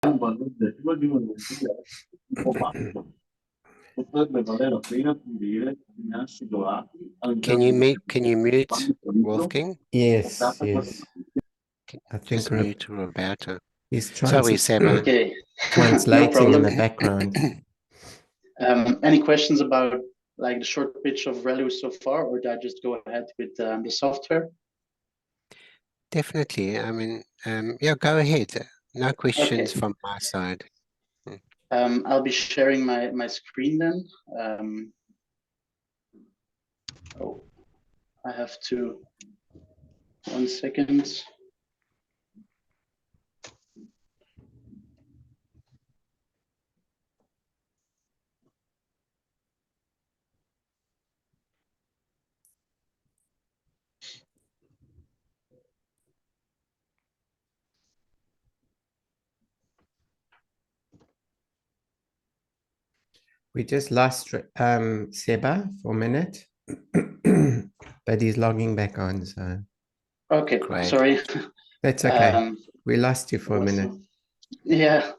Can you mute Wolfgang? Yes, yes. I think Just mute Roberto. he's Sorry, Seba. Okay. translating in the background. Any questions about like the short pitch of RELU so far, or did I just go ahead with the software? Definitely. I mean, yeah, go ahead. No questions from my side. I'll be sharing my screen then. Oh, I have to, 1 second. We just lost Seba for a minute, but he's logging back on. So okay, great. Sorry. That's okay. We lost you for a minute. Yeah.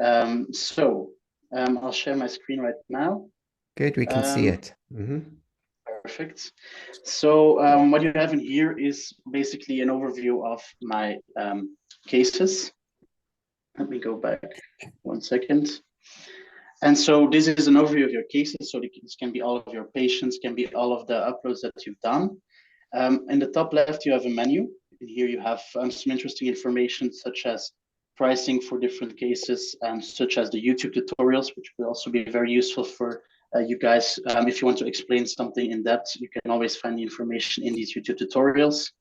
I'll share my screen right now. Good, we can see it. Perfect. So what you have in here is basically an overview of my cases. Let me go back 1 second. And so this is an overview of your cases. So this can be all of your patients, can be all of the uploads that you've done. In the top left, you have a menu. And here you have some interesting information such as pricing for different cases, such as the YouTube tutorials, which will also be very useful for you guys. If you want to explain something in depth, you can always find the information in these YouTube tutorials.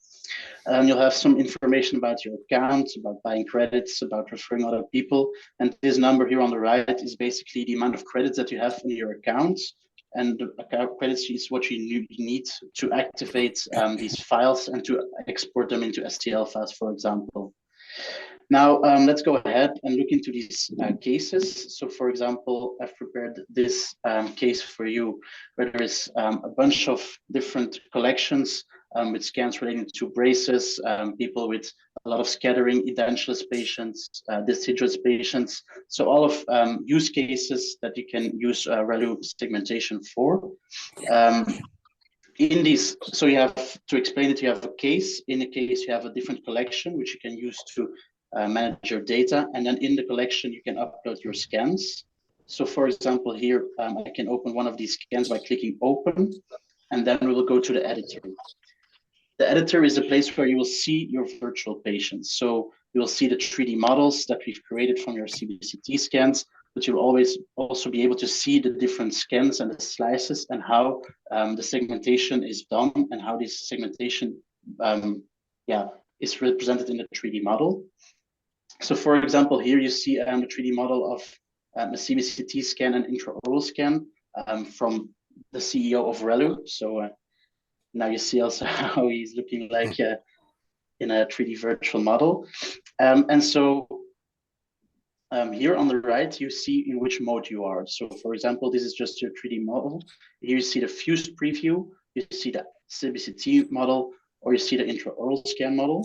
You'll have some information about your account, about buying credits, about referring other people. And this number here on the right is basically the amount of credits that you have in your account. And the account credits is what you need to activate these files and to export them into STL files, for example. Now, let's go ahead and look into these cases. So, for example, I've prepared this case for you, where there is a bunch of different collections with scans relating to braces, people with a lot of scattering, edentulous patients, deciduous patients. So all of use cases that you can use RELU segmentation for. In these, so you have, to explain it, you have a case. In a case, you have a different collection, which you can use to manage your data. And then in the collection, you can upload your scans. So for example, here, I can open one of these scans by clicking open, and then we will go to the editor. The editor is a place where you will see your virtual patients. So you will see the 3D models that we've created from your CBCT scans, but you'll always also be able to see the different scans and the slices and how the segmentation is done and how this segmentation is represented in the 3D model. So for example, here you see the 3D model of a CBCT scan and intraoral scan from the CEO of RELU. So now you see also how he's looking like in a 3D virtual model. And so here on the right, you see in which mode you are. So for example, this is just your 3D model. Here you see the fused preview, you see the CBCT model, or you see the intraoral scan model.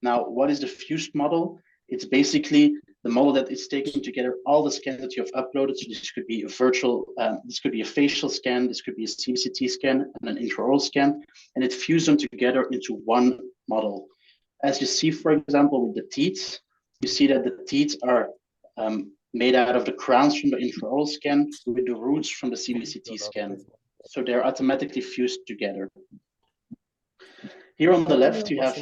Now, what is the fused model? It's basically the model that is taking together all the scans that you have uploaded. So this could be a virtual, this could be a facial scan, this could be a CBCT scan and an intraoral scan, and it fuses them together into one model. As you see, for example, with the teeth, you see that the teeth are made out of the crowns from the intraoral scan with the roots from the CBCT scan. So they're automatically fused together. Here on the left, you have,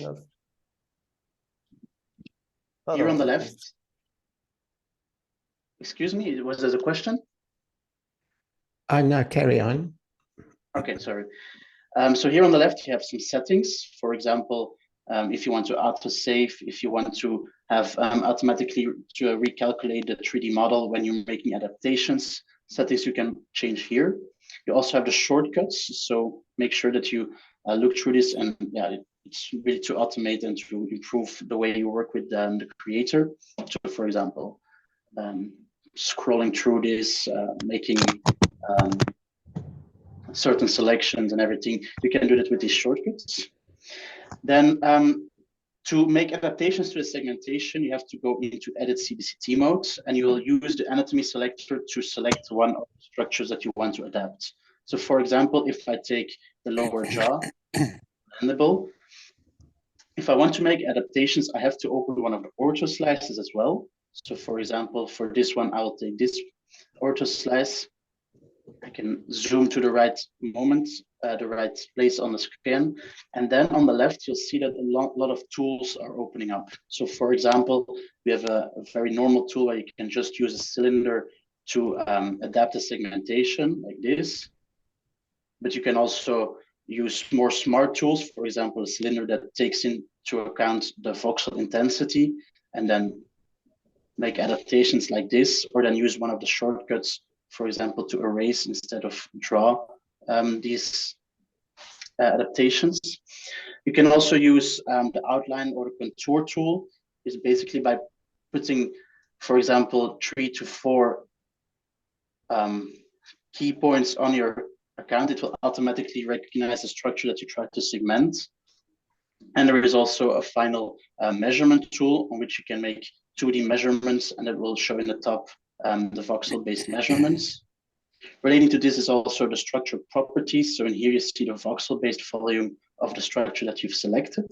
here on the left, excuse me, was there a question? No, carry on. Okay, sorry. So here on the left, you have some settings. For example, if you want to auto-save, if you want to have automatically to recalculate the 3D model when you're making adaptations, settings you can change here. You also have the shortcuts, so make sure that you look through this, and yeah, it's really to automate and to improve the way you work with the creator. So for example, scrolling through this, making certain selections and everything, you can do that with these shortcuts. Then To make adaptations to the segmentation, you have to go into edit CBCT mode, and you will use the anatomy selector to select one of the structures that you want to adapt. So for example, if I take the lower jaw, mandible, if I want to make adaptations, I have to open one of the ortho slices as well. So for example, for this one, I will take this ortho slice. I can zoom to the right moment, the right place on the screen. And then on the left, you'll see that a lot of tools are opening up. So for example, we have a very normal tool where you can just use a cylinder to adapt the segmentation like this. But you can also use more smart tools, for example, a cylinder that takes into account the voxel intensity and then make adaptations like this, or then use one of the shortcuts, for example, to erase instead of draw these adaptations. You can also use the outline or the contour tool, is basically by putting, for example, 3 to 4 key points on your account, it will automatically recognize the structure that you try to segment. And there is also a final measurement tool on which you can make 2D measurements, and it will show in the top the voxel-based measurements. Relating to this is also the structure properties. So in here you see the voxel-based volume of the structure that you've selected.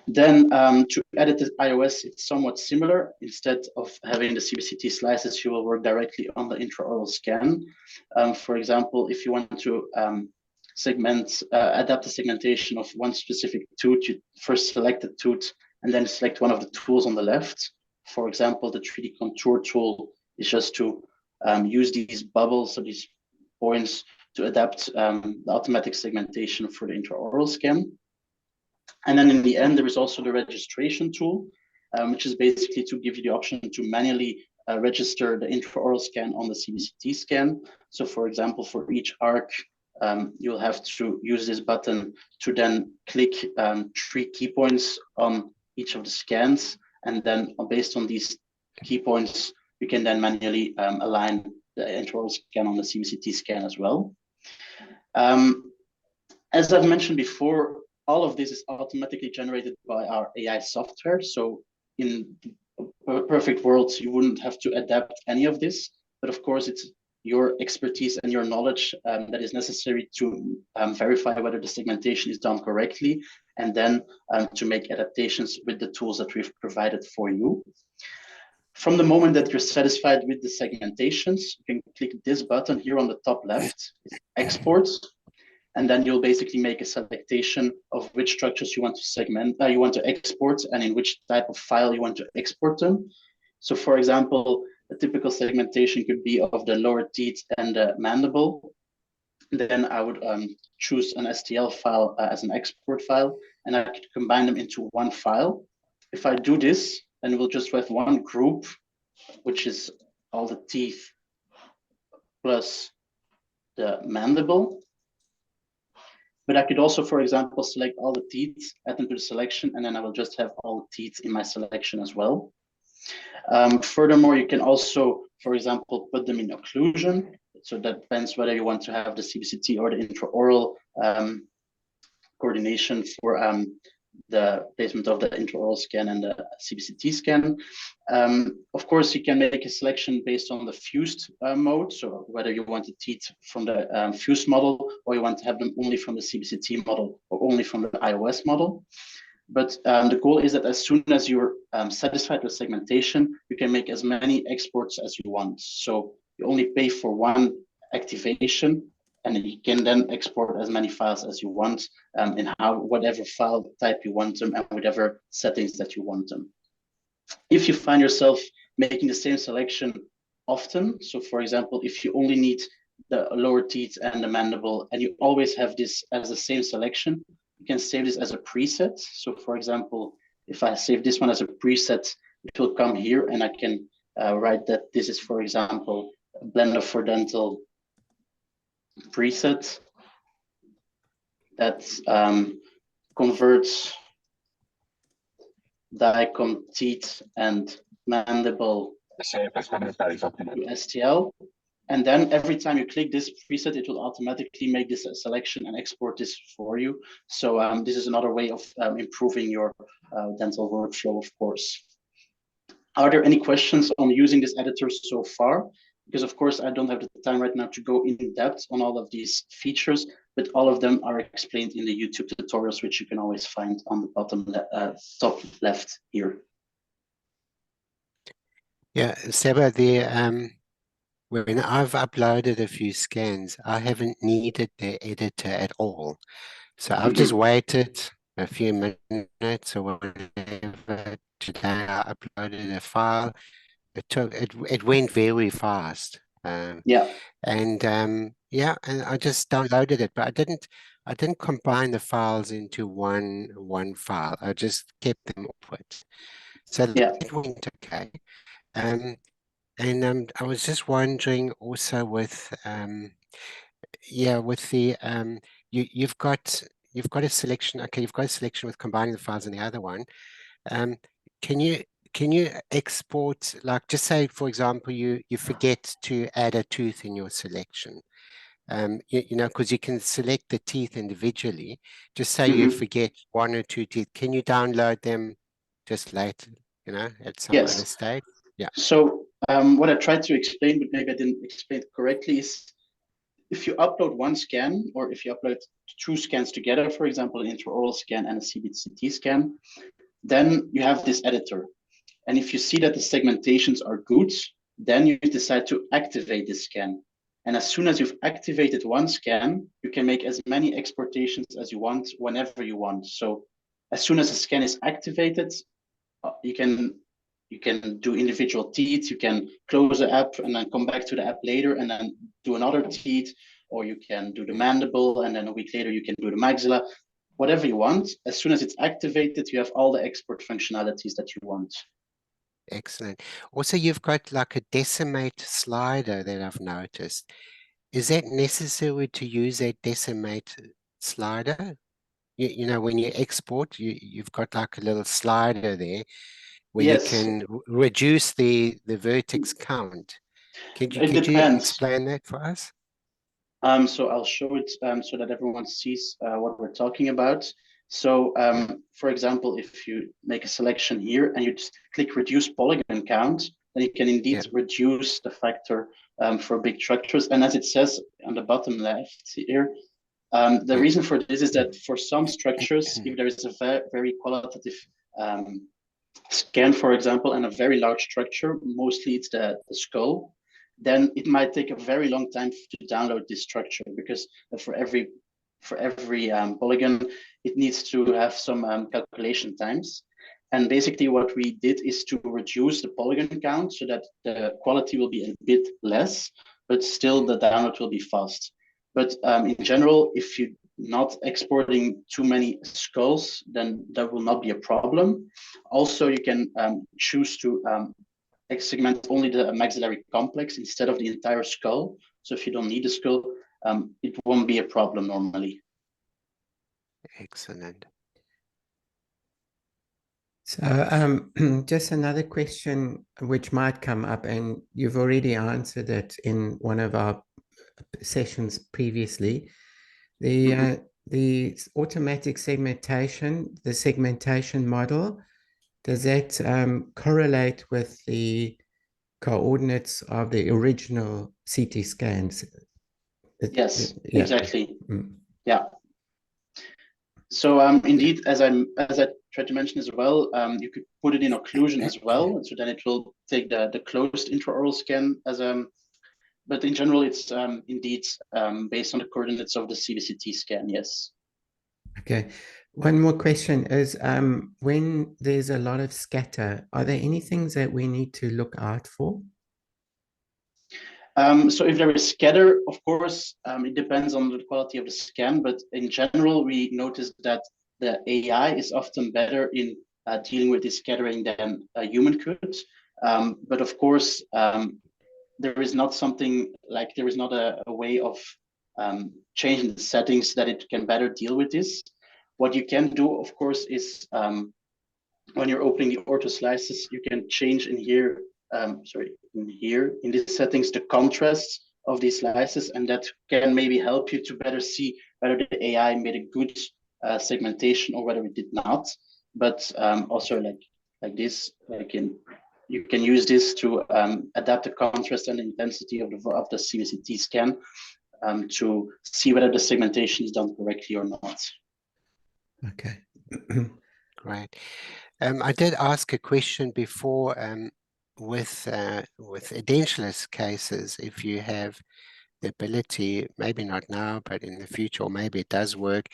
Then to edit the iOS, it's somewhat similar. Instead of having the CBCT slices, you will work directly on the intraoral scan. For example, if you want to adapt the segmentation of one specific tooth, you first select the tooth and then select one of the tools on the left. For example, the 3D contour tool is just to use these bubbles, so these points, to adapt the automatic segmentation for the intraoral scan. And then in the end, there is also the registration tool, which is basically to give you the option to manually register the intraoral scan on the CBCT scan. So for example, for each arc, you'll have to use this button to then click 3 key points on each of the scans. And then based on these key points, you can then manually align the intraoral scan on the CBCT scan as well. As I've mentioned before, all of this is automatically generated by our AI software. So in a perfect world, you wouldn't have to adapt any of this. But of course, it's your expertise and your knowledge that is necessary to verify whether the segmentation is done correctly, and then to make adaptations with the tools that we've provided for you. From the moment that you're satisfied with the segmentations, you can click this button here on the top left, export, and then you'll basically make a selection of which structures you want to segment, you want to export, and in which type of file you want to export them. So for example, a typical segmentation could be of the lower teeth and the mandible. Then I would choose an STL file as an export file, and I could combine them into one file. If I do this, then we'll just have one group, which is all the teeth plus the mandible. But I could also, for example, select all the teeth, add them to the selection, and then I will just have all the teeth in my selection as well. Furthermore, you can also, for example, put them in occlusion. So that depends whether you want to have the CBCT or the intraoral coordination for the placement of the intraoral scan and the CBCT scan. Of course, you can make a selection based on the fused mode. So whether you want the teeth from the fused model, or you want to have them only from the CBCT model, or only from the iOS model. But the goal is that as soon as you're satisfied with segmentation, you can make as many exports as you want. So you only pay for one activation, and you can then export as many files as you want in whatever file type you want them and whatever settings that you want them. If you find yourself making the same selection often, so for example, if you only need the lower teeth and the mandible, and you always have this as the same selection, you can save this as a preset. So for example, if I save this one as a preset, it will come here, and I can write that this is, for example, a Blenderfordental preset that converts diacom teeth and mandible to STL. And then every time you click this preset, it will automatically make this a selection and export this for you. So this is another way of improving your dental workflow, of course. Are there any questions on using this editor so far? Because of course, I don't have the time right now to go in depth on all of these features, but all of them are explained in the YouTube tutorials, which you can always find on the bottom top left here. Yeah, Seba, when I've uploaded a few scans, I haven't needed the editor at all. So I've just waited a few minutes or whatever. Today I uploaded a file. It went very fast. Yeah. Yeah, and I just downloaded it, but I didn't combine the files into one file. I just kept them off it. So Yeah. that went okay. I was just wondering also with with the you've got a selection. Okay, you've got a selection with combining the files in the other one. Um, can you export, like, just say for example you forget to add a tooth in your selection. You know, because you can select the teeth individually. Just say you forget one or two teeth. Can you download them just later, you know, at some other Yes. stage? Yeah. So what I tried to explain, but maybe I didn't explain it correctly, is if you upload one scan, or if you upload two scans together, for example, an intraoral scan and a CBCT scan, then you have this editor. And if you see that the segmentations are good, then you decide to activate this scan. And as soon as you've activated one scan, you can make as many exportations as you want, whenever you want. So as soon as a scan is activated, you can do individual teeth, you can close the app and then come back to the app later and then do another teeth, or you can do the mandible and then a week later you can do the maxilla, whatever you want. As soon as it's activated, you have all the export functionalities that you want. Excellent. Also, you've got like a decimate slider that I've noticed. Is that necessary to use a decimate slider? You know, when you export, you've got like a little slider there where you Yes, can reduce the vertex count. Could it you depends. explain that for us? So I'll show it so that everyone sees what we're talking about. So for example, if you make a selection here and you just click reduce polygon count, then you can indeed reduce the factor for big structures. And as it says on the bottom left here, the reason for this is that for some structures, if there is a very qualitative scan, for example, and a very large structure, mostly it's the skull, then it might take a very long time to download this structure, because for every polygon, it needs to have some calculation times. And basically what we did is to reduce the polygon count so that the quality will be a bit less, but still the download will be fast. But in general, if you're not exporting too many skulls, then that will not be a problem. Also, you can choose to segment only the maxillary complex instead of the entire skull. So if you don't need the skull, it won't be a problem normally. Excellent. So just another question which might come up, and you've already answered it in one of our sessions previously. The automatic segmentation, the segmentation model, does that correlate with the coordinates of the original CT scans? Yes, Yeah. exactly. Yeah. So indeed, as I tried to mention as well, you could put it in occlusion as well, and so then it will take the closed intraoral scan as but in general, it's indeed based on the coordinates of the CBCT scan. Yes. Okay. One more question is, when there's a lot of scatter, are there any things that we need to look out for? So if there is scatter, of course, it depends on the quality of the scan, but in general, we notice that the AI is often better in dealing with this scattering than a human could. But of course, there is not something like, there is not a way of changing the settings that it can better deal with this. What you can do, of course, is when you're opening the ortho slices, you can change in here, in these settings, the contrast of these slices, and that can maybe help you to better see whether the AI made a good segmentation or whether it did not. But also like this, you can use this to adapt the contrast and intensity of the CBCT scan to see whether the segmentation is done correctly or not. Okay. Great. I did ask a question before with edentulous cases, if you have the ability, maybe not now, but in the future, or maybe it does work,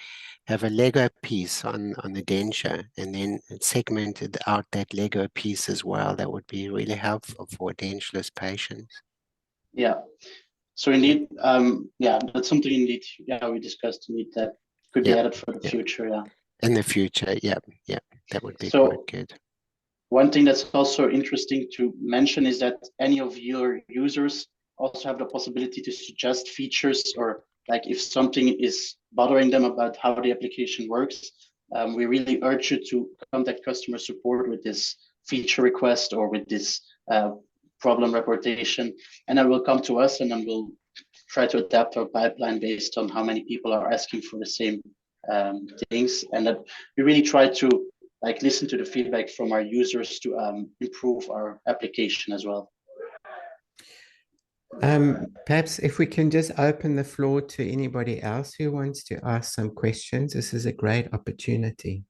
have a Lego piece on the denture and then segmented out that Lego piece as well. That would be really helpful for edentulous patients. Yeah. So indeed, yeah, that's something indeed, yeah, we discussed indeed that could be added for the future, yeah. In the future, yeah, that would be So, quite good. One thing that's also interesting to mention is that any of your users also have the possibility to suggest features, or like if something is bothering them about how the application works, we really urge you to contact customer support with this feature request or with this problem reportation, and then will come to us, and then we'll try to adapt our pipeline based on how many people are asking for the same things, and that we really try to like listen to the feedback from our users to improve our application as well. Perhaps if we can just open the floor to anybody else who wants to ask some questions, this is a great opportunity.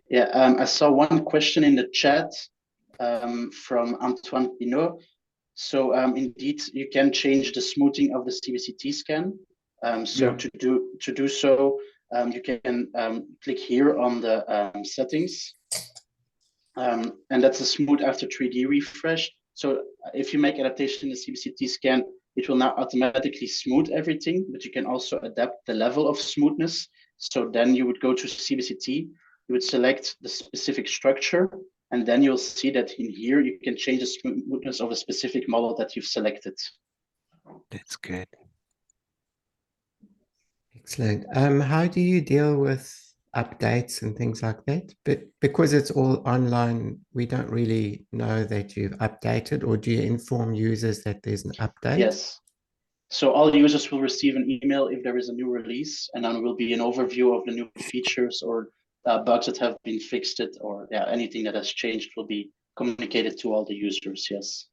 Yeah, I saw one question in the chat from Antoine Pinot. So indeed, you can change the smoothing of the CBCT scan. To do so, you can click here on the settings, and that's a smooth after 3D refresh. So if you make adaptation in the CBCT scan, it will now automatically smooth everything, but you can also adapt the level of smoothness. So then you would go to CBCT, you would select the specific structure, and then you'll see that in here, you can change the smoothness of a specific model that you've selected. That's good. Excellent. How do you deal with updates and things like that? But because it's all online, we don't really know that you've updated, or do you inform users that there's an update? Yes. So all users will receive an email if there is a new release, and then will be an overview of the new features or bugs that have been fixed, or anything that has changed will be communicated to all the users. Yes.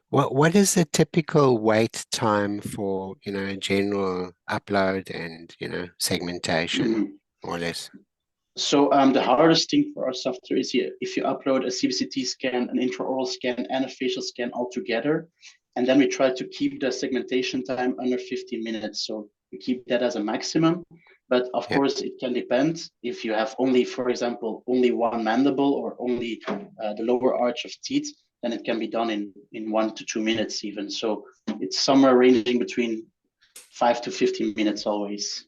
What is the typical wait time for, a general upload and, segmentation, more or less? So the hardest thing for our software is if you upload a CBCT scan, an intraoral scan, and a facial scan all together, and then we try to keep the segmentation time under 15 minutes. So we keep that as a maximum. But of course, it can depend if you have only, for example, only one mandible or only the lower arch of teeth, then it can be done in 1 to 2 minutes even. So it's somewhere ranging between 5 to 15 minutes always.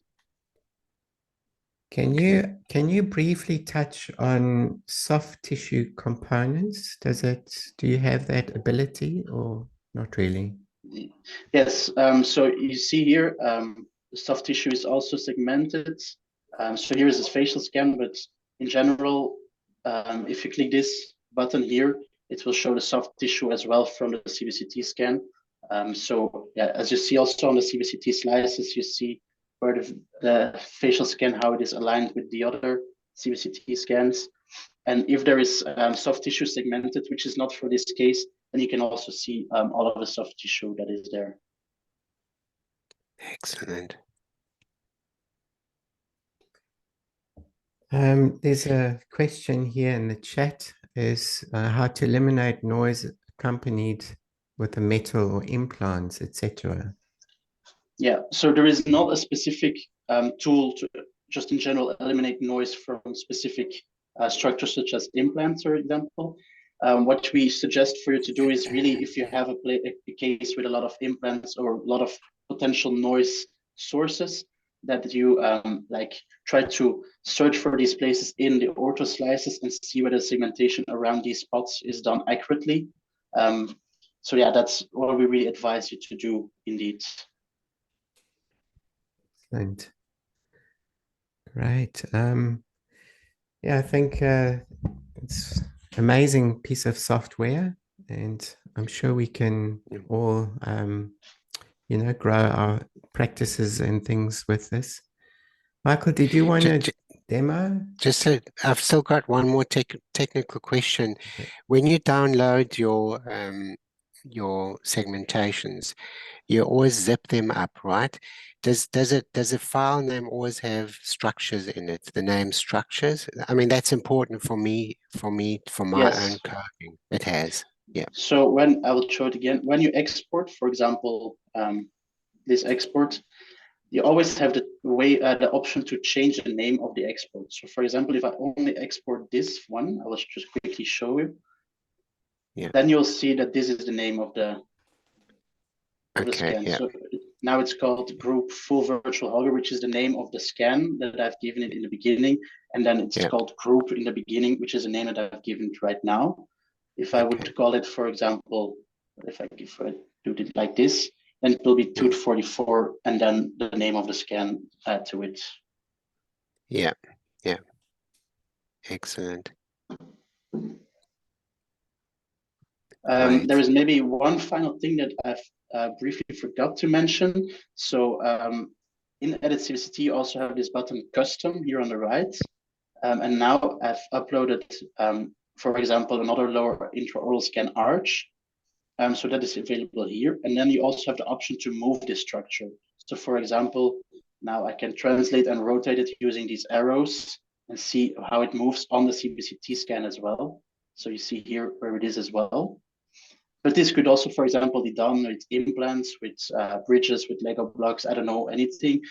Can you briefly touch on soft tissue components? Do you have that ability or not really? Yes. So you see here, the soft tissue is also segmented. So here is this facial scan, but in general, if you click this button here, it will show the soft tissue as well from the CBCT scan. So yeah, as you see also on the CBCT slices, you see where the facial scan, how it is aligned with the other CBCT scans. And if there is soft tissue segmented, which is not for this case, then you can also see all of the soft tissue that is there. Excellent. There's a question here in the chat, is how to eliminate noise accompanied with a metal or implants, etc. Yeah, so there is not a specific tool to just in general eliminate noise from specific structures such as implants, for example. What we suggest for you to do is really, if you have a case with a lot of implants or a lot of potential noise sources, that you try to search for these places in the ortho slices and see whether segmentation around these spots is done accurately. So yeah, that's what we really advise you to do indeed. Excellent. Great. Yeah, I think it's an amazing piece of software, and I'm sure we can Yeah. all, you know, grow our practices and things with this. Michael, did you want to demo? Just so I've still got one more technical question. Okay. When you download your segmentations, you always zip them up, right? Does a file name always have structures in it? The name structures? I mean, that's important for my Yes. own coding. It has. Yeah. So when I will show it again, when you export, for example, this export, you always have the option to change the name of the export. So for example, if I only export this one, I will just quickly show you. Yeah. Then you'll see that this is the name of the scan. Yeah. So now it's called group full virtual hogger, which is the name of the scan that I've given it in the beginning. And then it's called group in the beginning, which is the name that I've given it right now. If I would call it, for example, if I do it like this, then it will be 244 and then the name of the scan to it. Yeah. Yeah. Excellent. There is maybe one final thing that I've briefly forgot to mention. So in Edit CBCT, you also have this button custom here on the right. And now I've uploaded, for example, another lower intraoral scan arch. So that is available here. And then you also have the option to move this structure. So for example, now I can translate and rotate it using these arrows and see how it moves on the CBCT scan as well. So you see here where it is as well. But this could also, for example, be done with implants, with bridges, with Lego blocks, I don't know, anything.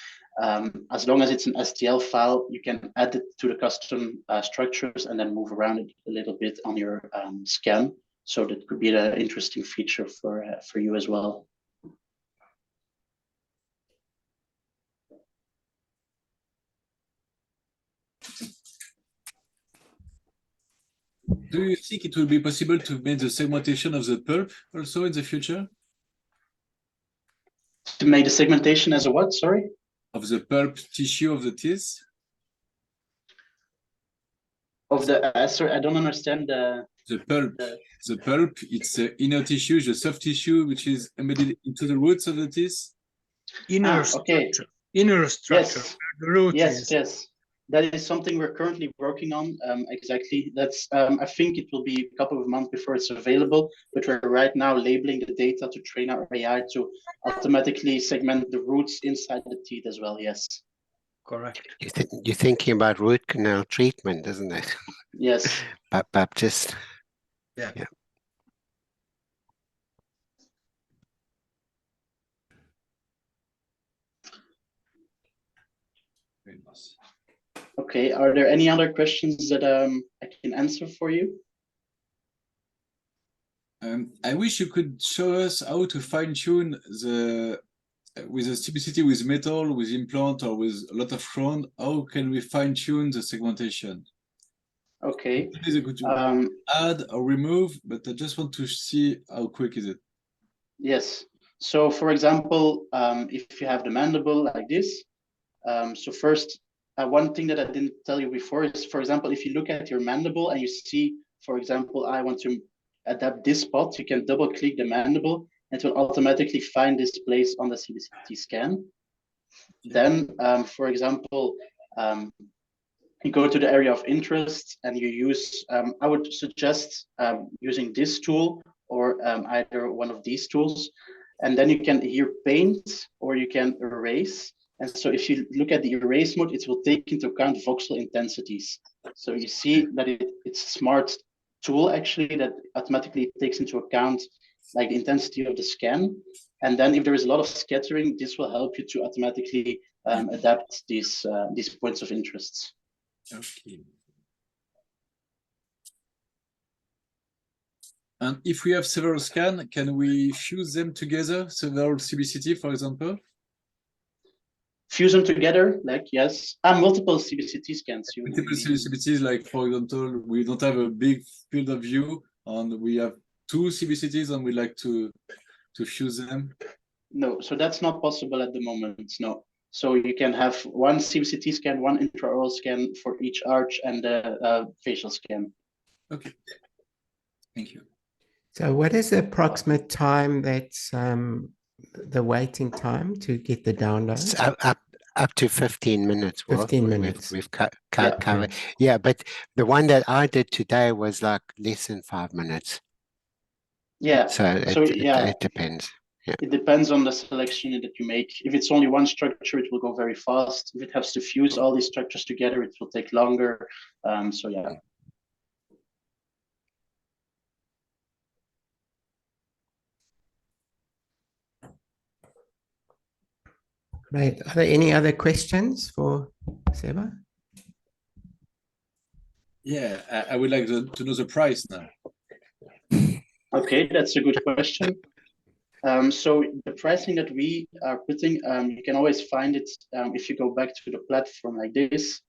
As long as it's an STL file, you can add it to the custom structures and then move around it a little bit on your scan. So that could be an interesting feature for you as well. Do you think it will be possible to make the segmentation of the pulp also in the future? To make the segmentation as a what, sorry? Of the pulp tissue of the teeth? Of the, sorry, I don't understand the pulp. The pulp, it's the inner tissue, the soft tissue, which is embedded into the roots of the teeth. Inner structure. Inner structure. Yes. The root Yes, is. yes. That is something we're currently working on. Exactly. That's. I think it will be a couple of months before it's available. But we're right now labeling the data to train our AI to automatically segment the roots inside the teeth as well. Yes. Correct. You're thinking about root canal treatment, isn't it? Yes. Baptist. Yeah. Yeah. Okay. Are there any other questions that I can answer for you? I wish you could show us how to fine-tune the with a CBCT with metal, with implant, or with a lot of round. How can we fine-tune the segmentation? Okay. It is good to add or remove, but I just want to see how quick is it. Yes. So, for example, if you have the mandible like this, so first, one thing that I didn't tell you before is, for example, if you look at your mandible and you see, for example, I want to adapt this spot, you can double click the mandible and it will automatically find this place on the CBCT scan. Then, for example, you go to the area of interest and you use, I would suggest using this tool or either one of these tools. And then you can here paint or you can erase. And so if you look at the erase mode, it will take into account voxel intensities. So you see that it's a smart tool actually that automatically takes into account like the intensity of the scan. And then if there is a lot of scattering, this will help you to automatically adapt these points of interest. Okay. And if we have several scans, can we fuse them together, several CBCT, for example? Fuse them together, like, yes. And multiple CBCT scans. Multiple CBCTs, like, for example, we don't have a big field of view, and we have two CBCTs, and we like to fuse them. No, so that's not possible at the moment, no. So you can have one CBCT scan, one intraoral scan for each arch and a facial scan. Okay. Thank you. So what is the approximate time that's the waiting time to get the download? Up to 15 minutes. 15 minutes. We've covered. Yeah, but the one that I did today was like less than 5 minutes. Yeah. So it depends. Yeah. It depends on the selection that you make. If it's only one structure, it will go very fast. If it has to fuse all these structures together, it will take longer. So yeah. Great. Are there any other questions for Seba? Yeah, I would like to know the price now. Okay, that's a good question. So the pricing that we are putting, you can always find it if you go back to the platform like this,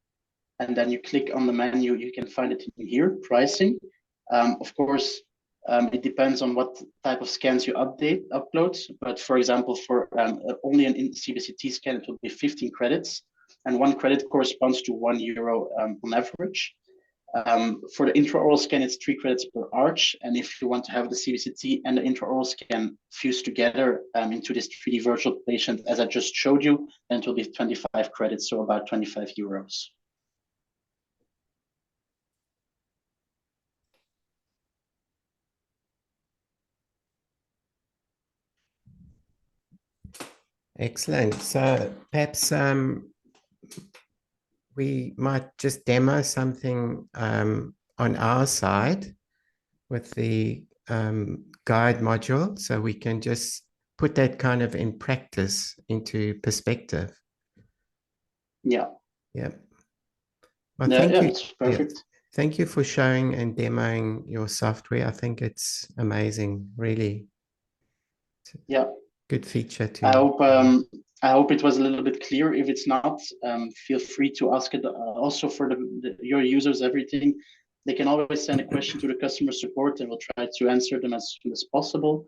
and then you click on the menu, you can find it in here, pricing. Of course, it depends on what type of scans you upload. But for example, for only an CBCT scan, it will be 15 credits, and 1 credit corresponds to €1 on average. For the intraoral scan, it's 3 credits per arch. And if you want to have the CBCT and the intraoral scan fused together into this 3D virtual patient, as I just showed you, then it will be 25 credits, so about €25. Excellent. So perhaps we might just demo something on our side with the guide module, so we can just put that kind of in practice into perspective. Yeah. Yeah. Well, thank you. It's perfect. Yeah. Thank you for showing and demoing your software. I think it's amazing, really. Yeah. Good feature too. I hope it was a little bit clear. If it's not, feel free to ask it also for your users, everything. They can always send a question to the customer support and we'll try to answer them as soon as possible.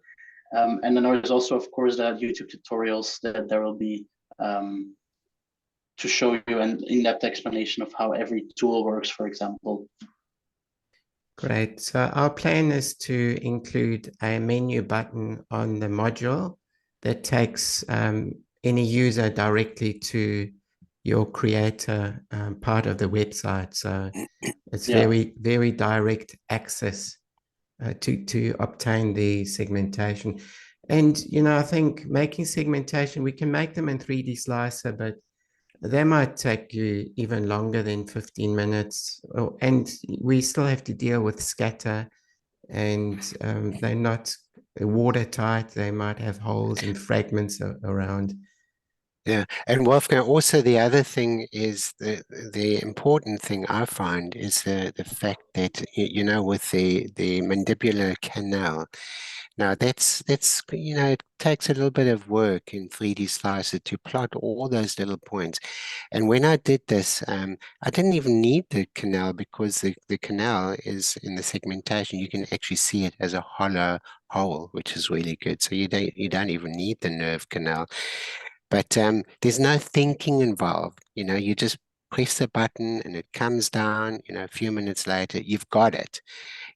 And then there's also, of course, the YouTube tutorials that there will be to show you an in-depth explanation of how every tool works, for example. Great. So our plan is to include a menu button on the module that takes any user directly to your creator part of the website. So it's very, very direct access to obtain the segmentation. And, you know, I think making segmentation, we can make them in 3D Slicer, but they might take you even longer than 15 minutes. Oh, and we still have to deal with scatter, and they're not watertight. They might have holes and fragments around. Yeah, and Wolfgang, also the other thing is the important thing I find is the fact that, you know, with the mandibular canal, now that's you know, it takes a little bit of work in 3D Slicer to plot all those little points. And when I did this, I didn't even need the canal because the canal is in the segmentation. You can actually see it as a hollow hole, which is really good. So you don't even need the nerve canal. But there's no thinking involved. You know, you just press the button and it comes down, you know, a few minutes later, you've got it,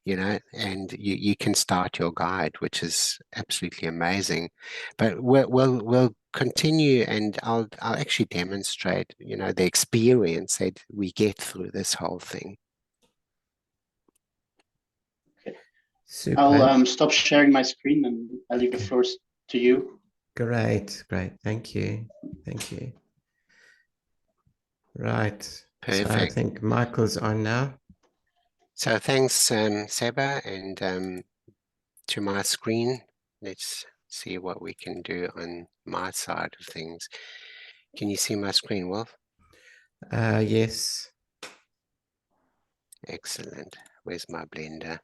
you know, and you can start your guide, which is absolutely amazing. But we'll continue, and I'll actually demonstrate, you know, the experience that we get through this whole thing. Okay. Super. I'll stop sharing my screen and I'll leave the floor to you. Great. Thank you. Right. Perfect. So I think Michael's on now. So thanks, Seba, and to my screen, let's see what we can do on my side of things. Can you see my screen, Wolf? Yes. Excellent. Where's my blender?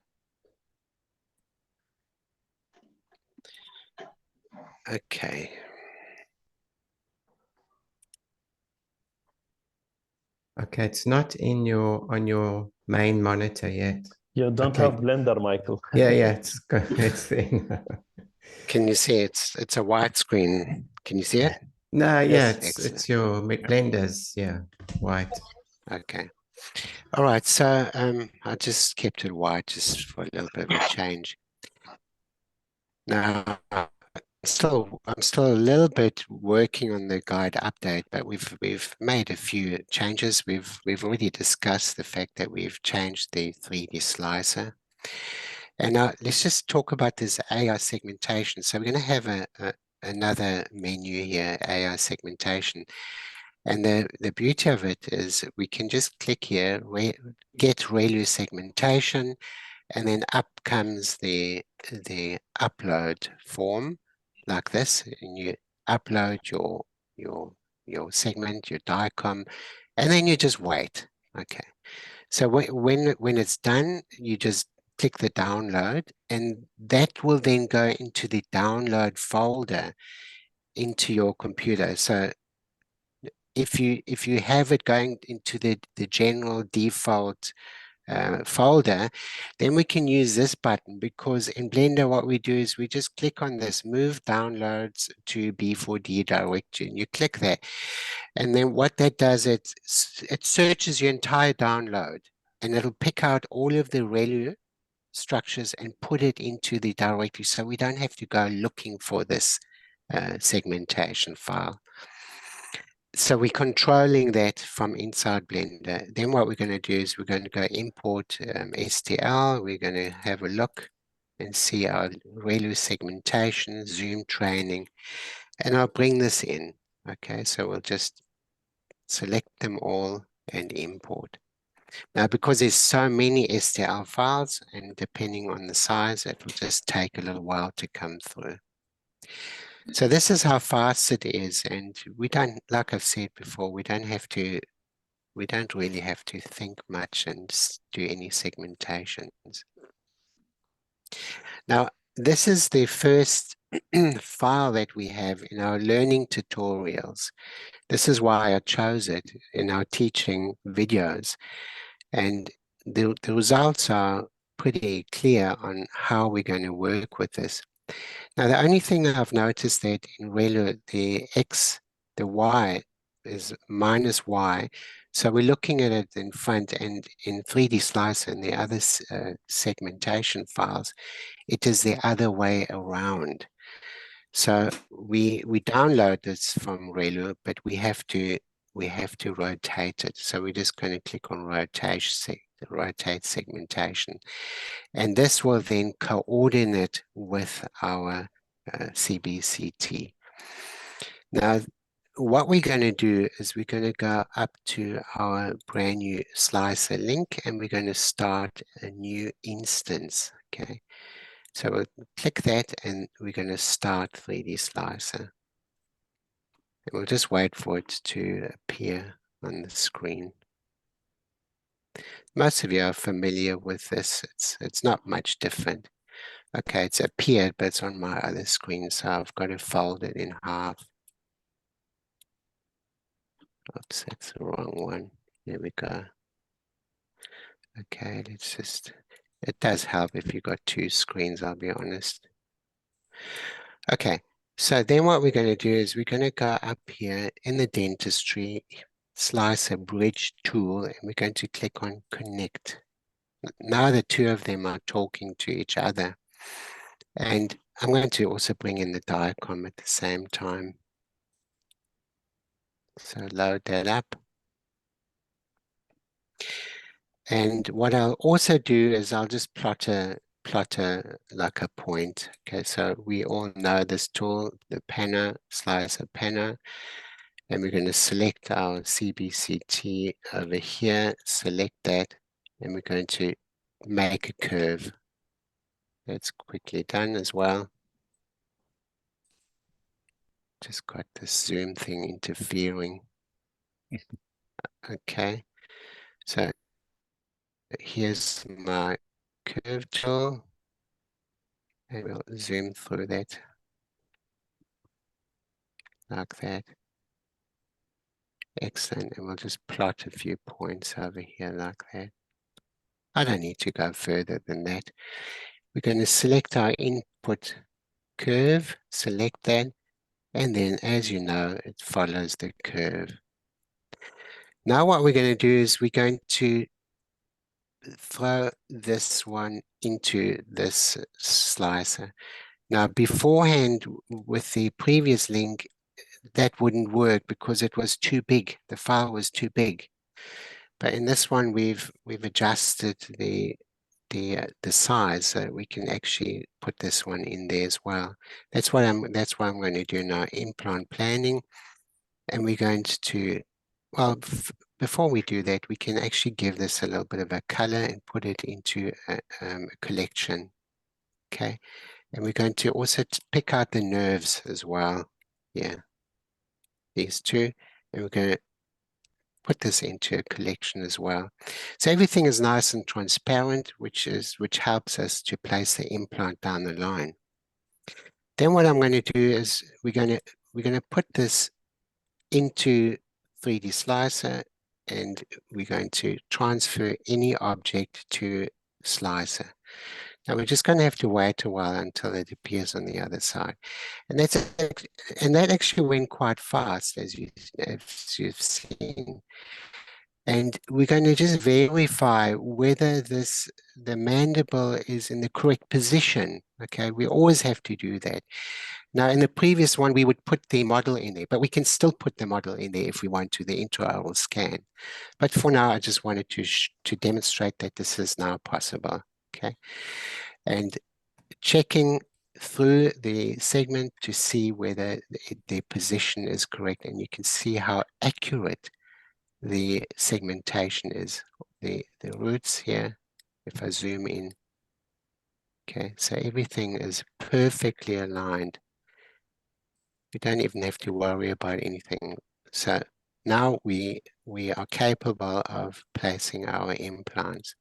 Okay. Okay, it's not in on your main monitor yet. You don't have Blender, Michael. Yeah, it's good. It's there. Can you see it's a white screen? Can you see it? No, yeah, Yes. it's your Blenders, white. Okay. All right. So I just kept it white just for a little bit of a change. Now, I'm still a little bit working on the guide update, but we've made a few changes. We've already discussed the fact that we've changed the 3D slicer. And now let's just talk about this AI segmentation. So we're going to have another menu here, AI segmentation. And the beauty of it is we can just click here, get RELU segmentation, and then up comes the upload form like this, and you upload your segment, your DICOM, and then you just wait. Okay. So when it's done, you just click the download, and that will then go into the download folder into your computer. So if you have it going into the general default folder, then we can use this button, because in Blender what we do is we just click on this move downloads to B4D directory, and you click that, and then what that does, it searches your entire download, and it'll pick out all of the RELU structures and put it into the directory, so we don't have to go looking for this segmentation file. So we're controlling that from inside Blender. Then what we're going to do is we're going to go import STL. We're going to have a look and see our RELU segmentation, zoom training, and I'll bring this in. Okay, so we'll just select them all and import. Now, because there's so many STL files, and depending on the size, it will just take a little while to come through. So this is how fast it is, and we don't, like I've said before, we don't really have to think much and do any segmentations. Now, this is the first file that we have in our learning tutorials. This is why I chose it in our teaching videos. And the results are pretty clear on how we're going to work with this. Now, the only thing that I've noticed that in RELU, the Y is minus Y. So we're looking at it in front, and in 3D Slicer and the other segmentation files, it is the other way around. So we download this from RELU, but we have to rotate it. So we're just going to click on rotate segmentation. And this will then coordinate with our CBCT. Now, what we're going to do is we're going to go up to our brand new slicer link, and we're going to start a new instance. Okay, so we'll click that, and we're going to start 3D slicer. And we'll just wait for it to appear on the screen. Most of you are familiar with this. It's not much different. Okay, it's appeared, but it's on my other screen, so I've got to fold it in half. Oops, that's the wrong one. There we go. Okay, let's just, it does help if you've got two screens, I'll be honest. Okay, so then what we're going to do is we're going to go up here in the dentistry, slicer bridge tool, and we're going to click on connect. Now the two of them are talking to each other. And I'm going to also bring in the DICOM at the same time. So load that up. And what I'll also do is I'll just plot a like a point. Okay, so we all know this tool, the panner, slicer panner, and we're going to select our CBCT over here, select that, and we're going to make a curve. That's quickly done as well. Just got this zoom thing interfering. Okay, so here's my curve tool, and we'll zoom through that like that. Excellent, and we'll just plot a few points over here like that. I don't need to go further than that. We're going to select our input curve, select that, and then as you know, it follows the curve. Now what we're going to do is we're going to throw this one into this slicer. Now, beforehand, with the previous link, that wouldn't work because it was too big. The file was too big. But in this one, we've adjusted the size so we can actually put this one in there as well. That's what I'm going to do now. Implant planning, and we're going to, well, before we do that, we can actually give this a little bit of a color and put it into a collection. Okay, and we're going to also pick out the nerves as well. Yeah, these two, and we're going to put this into a collection as well. So everything is nice and transparent, which helps us to place the implant down the line. Then what I'm going to do is we're going to put this into 3D Slicer, and we're going to transfer any object to Slicer. Now we're just going to have to wait a while until it appears on the other side, and that actually went quite fast, as you've seen. And we're going to just verify whether the mandible is in the correct position. Okay, we always have to do that. Now, in the previous one, we would put the model in there, but we can still put the model in there if we want to, the intraoral scan. But for now, I just wanted to demonstrate that this is now possible. Okay, and checking through the segment to see whether the position is correct, and you can see how accurate the segmentation is. The roots here, if I zoom in, okay, so everything is perfectly aligned. We don't even have to worry about anything. So now we are capable of placing our implants,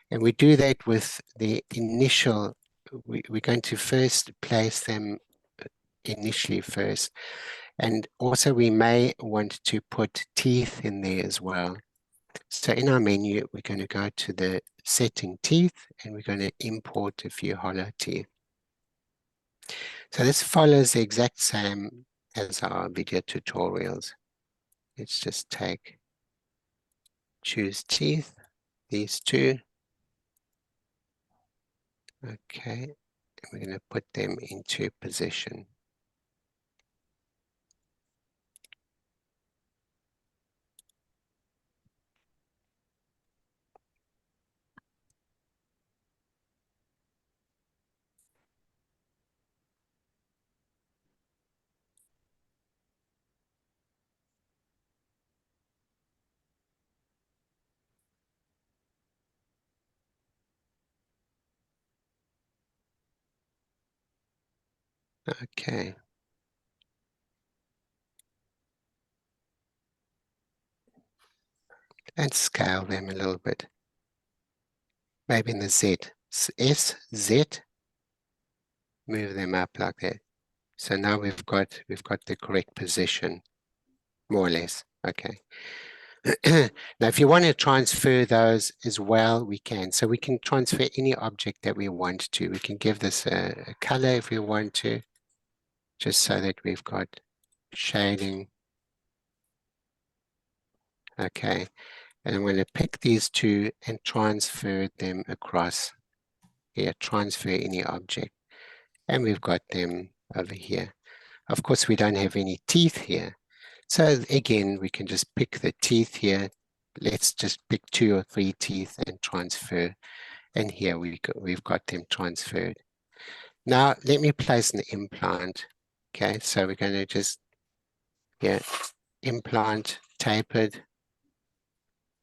and we do that with the initial. We're going to first place them initially first, and also we may want to put teeth in there as well. So in our menu, we're going to go to the setting teeth, and we're going to import a few hollow teeth. So this follows the exact same as our video tutorials. Let's just choose teeth, these two. Okay, and we're going to put them into position. Okay. And scale them a little bit. Maybe in the Z, Z, move them up like that. So now we've got the correct position, more or less. Okay. Now, if you want to transfer those as well, we can. So we can transfer any object that we want to. We can give this a color if we want to, just so that we've got shading. Okay. And I'm going to pick these two and transfer them across here. Transfer any object. And we've got them over here. Of course, we don't have any teeth here. So again, we can just pick the teeth here. Let's just pick 2 or 3 teeth and transfer. And here we've got them transferred. Now, let me place an implant. Okay, so we're going to just, yeah, implant tapered.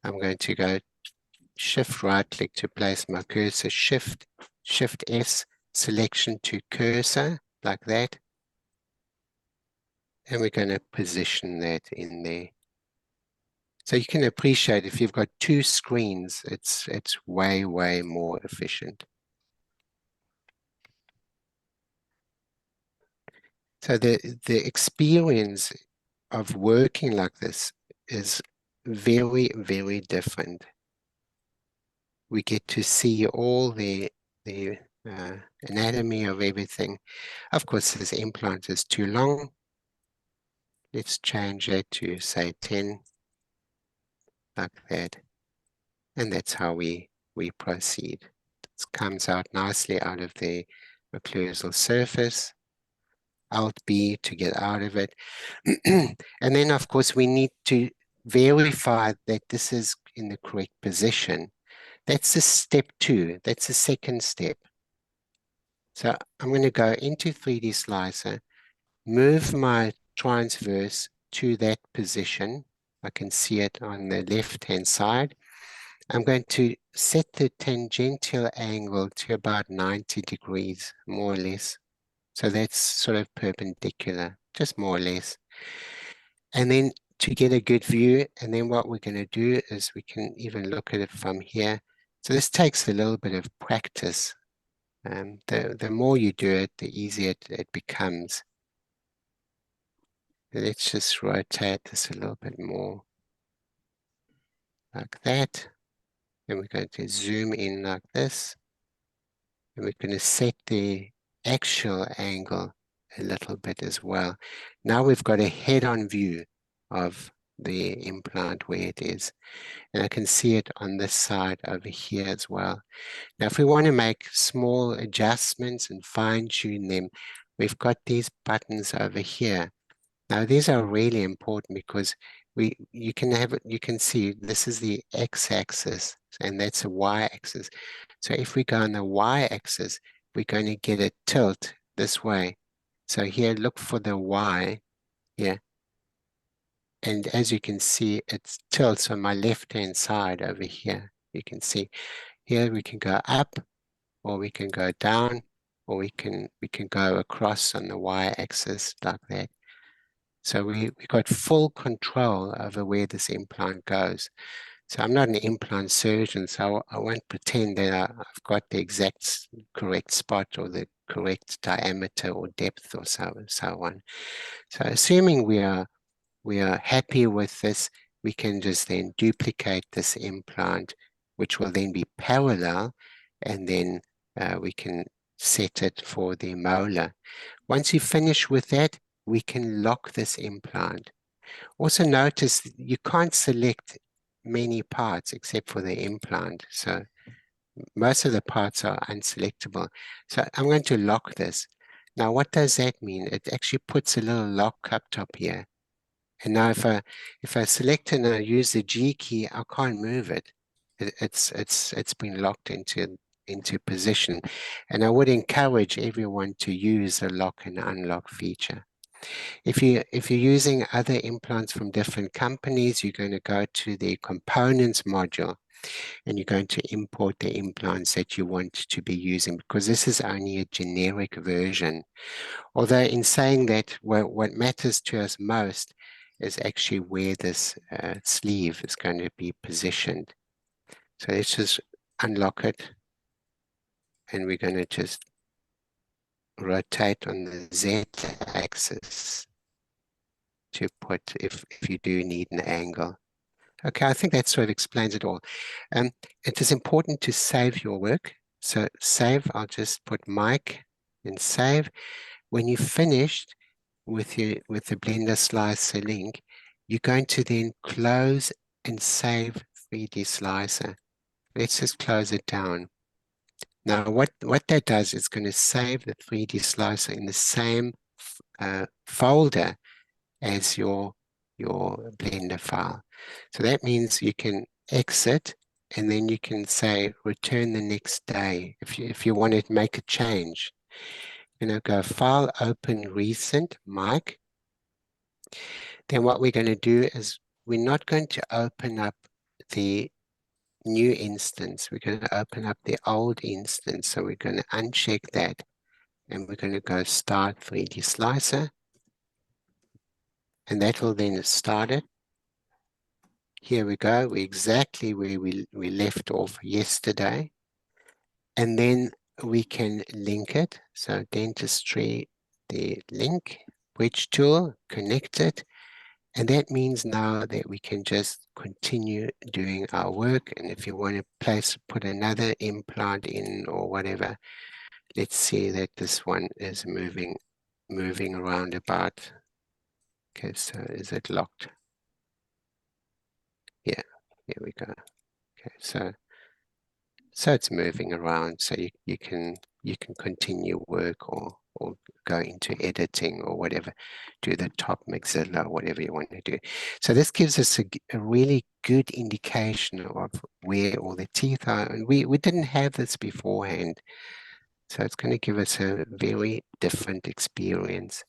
I'm going to go shift right click to place my cursor, shift S, selection to cursor, like that. And we're going to position that in there. So you can appreciate if you've got 2 screens, it's way, way more efficient. So the experience of working like this is very, very different. We get to see all the anatomy of everything. Of course, this implant is too long. Let's change it to, say, 10, like that. And that's how we proceed. It comes out nicely out of the occlusal surface, Alt B to get out of it. And then, of course, we need to verify that this is in the correct position. That's a step 2. That's the second step. So I'm going to go into 3D Slicer, move my transverse to that position. I can see it on the left-hand side. I'm going to set the tangential angle to about 90 degrees, more or less. So that's sort of perpendicular, just more or less. And then to get a good view, and then what we're going to do is we can even look at it from here. So this takes a little bit of practice. The more you do it, the easier it becomes. Let's just rotate this a little bit more, like that. And we're going to zoom in like this. And we're going to set the actual angle a little bit as well. Now we've got a head-on view of the implant where it is. And I can see it on this side over here as well. Now, if we want to make small adjustments and fine-tune them, we've got these buttons over here. Now, these are really important because you can see this is the x-axis and that's a y-axis. So if we go on the y-axis, we're going to get a tilt this way. So here, look for the y here. And as you can see, it tilts on my left-hand side over here. You can see here we can go up, or we can go down, or we can go across on the y-axis like that. So we got full control over where this implant goes. So I'm not an implant surgeon, so I won't pretend that I've got the exact correct spot or the correct diameter or depth or so on. So assuming we are happy with this, we can just then duplicate this implant, which will then be parallel, and then we can set it for the molar. Once you finish with that, we can lock this implant. Also notice you can't select many parts except for the implant. So most of the parts are unselectable. So I'm going to lock this. Now, what does that mean? It actually puts a little lock up top here. And now if I select and I use the G key, I can't move it. It's been locked into position. And I would encourage everyone to use the lock and unlock feature. If you're using other implants from different companies, you're going to go to the components module and you're going to import the implants that you want to be using, because this is only a generic version. Although in saying that, what matters to us most is actually where this sleeve is going to be positioned. So let's just unlock it, and we're going to just rotate on the z-axis to put, if you do need an angle. Okay, I think that sort of explains it all. It is important to save your work. So save, I'll just put mic and save. When you've finished with the Blender Slicer link, you're going to then close and save 3D Slicer. Let's just close it down. Now, what that does is going to save the 3D Slicer in the same folder as your Blender file. So that means you can exit, and then you can say return the next day if you want to make a change. Go File, Open, Recent, mic. Then what we're going to do is we're not going to open up the new instance. We're going to open up the old instance. So we're going to uncheck that, and we're going to go Start 3D Slicer. And that will then start it. Here we go. We're exactly where we left off yesterday. And then we can link it. So dentistry, the link, bridge tool, connect it. And that means now that we can just continue doing our work. And if you want to put another implant in or whatever, let's see that this one is moving around about. Okay, so is it locked? Yeah, here we go. Okay, so it's moving around, so you can you can continue work or go into editing or whatever, do the top maxilla, whatever you want to do. So this gives us a really good indication of where all the teeth are. And we didn't have this beforehand. So it's going to give us a very different experience.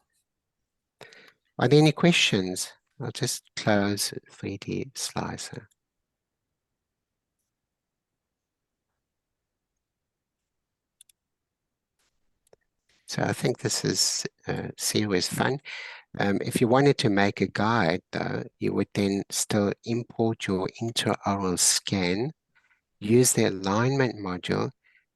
Are there any questions? I'll just close 3D Slicer. So I think this is serious fun. If you wanted to make a guide, though, you would then still import your intraoral scan, use the alignment module,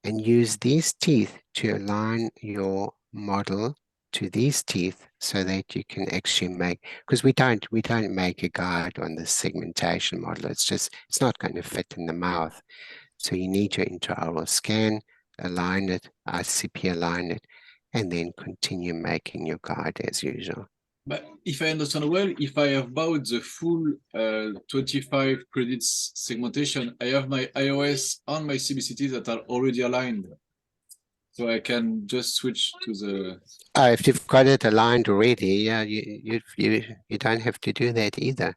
and use these teeth to align your model to these teeth so that you can actually make, because we don't make a guide on the segmentation model. It's not going to fit in the mouth. So you need your intraoral scan, align it, ICP align it, and then continue making your guide as usual. But if I understand well, if I have bought the full 25 credits segmentation, I have my iOS and my CBCT that are already aligned. So I can just switch to the... If you've got it aligned already, yeah, you don't have to do that either.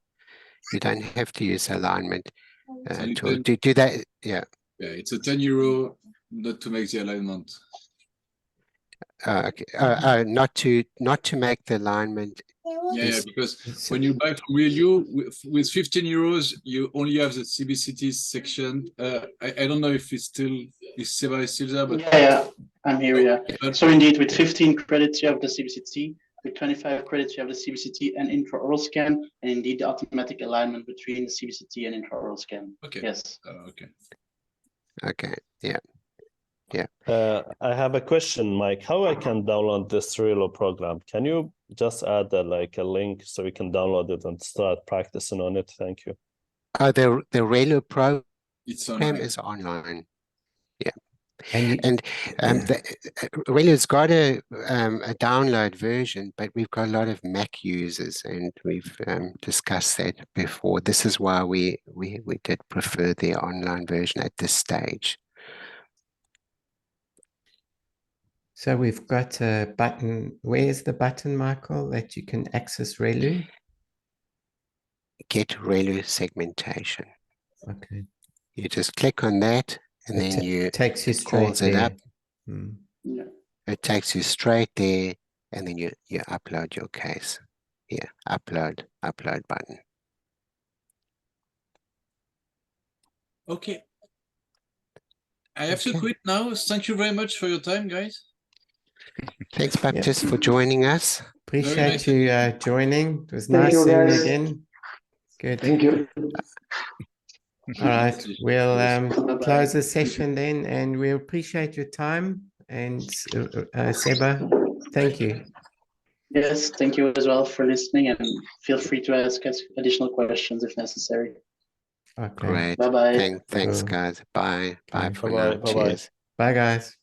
You don't have to use alignment to do that. Yeah. Yeah, it's a €10 not to make the alignment. Okay. Not to make the alignment. Yeah, because when you buy from RELU with €15, you only have the CBCT section. I don't know if it's still, is Seba still there, but yeah, I'm here. Yeah. But, so indeed, with 15 credits, you have the CBCT. With 25 credits, you have the CBCT and intraoral scan, and indeed the automatic alignment between the CBCT and intraoral scan. Okay. Yes. Okay. Okay. Yeah. Yeah. I have a question, Mike. How I can download this RELU program? Can you just add a link so we can download it and start practicing on it? Thank you. The RELU program is online. Yeah. And RELU's got a download version, but we've got a lot of Mac users, and we've discussed that before. This is why we did prefer the online version at this stage. So we've got a button. Where's the button, Michael, that you can access RELU? Get RELU segmentation. Okay. You just click on that, and then it takes you straight there. It up. Yeah. It takes you straight there, and then you upload your case. Yeah, upload button. Okay. I have to quit now. Thank you very much for your time, guys. Thanks, Baptiste, for joining us. Appreciate you joining. It was nice seeing you again. Good. Thank you. All right, we'll close the session then, and we appreciate your time. And Seba, thank you. Yes, thank you as well for listening, and feel free to ask us additional questions if necessary. Okay. Great. Bye-bye. Thanks, guys. Bye. Bye for now. Bye-bye. Cheers. Bye, guys.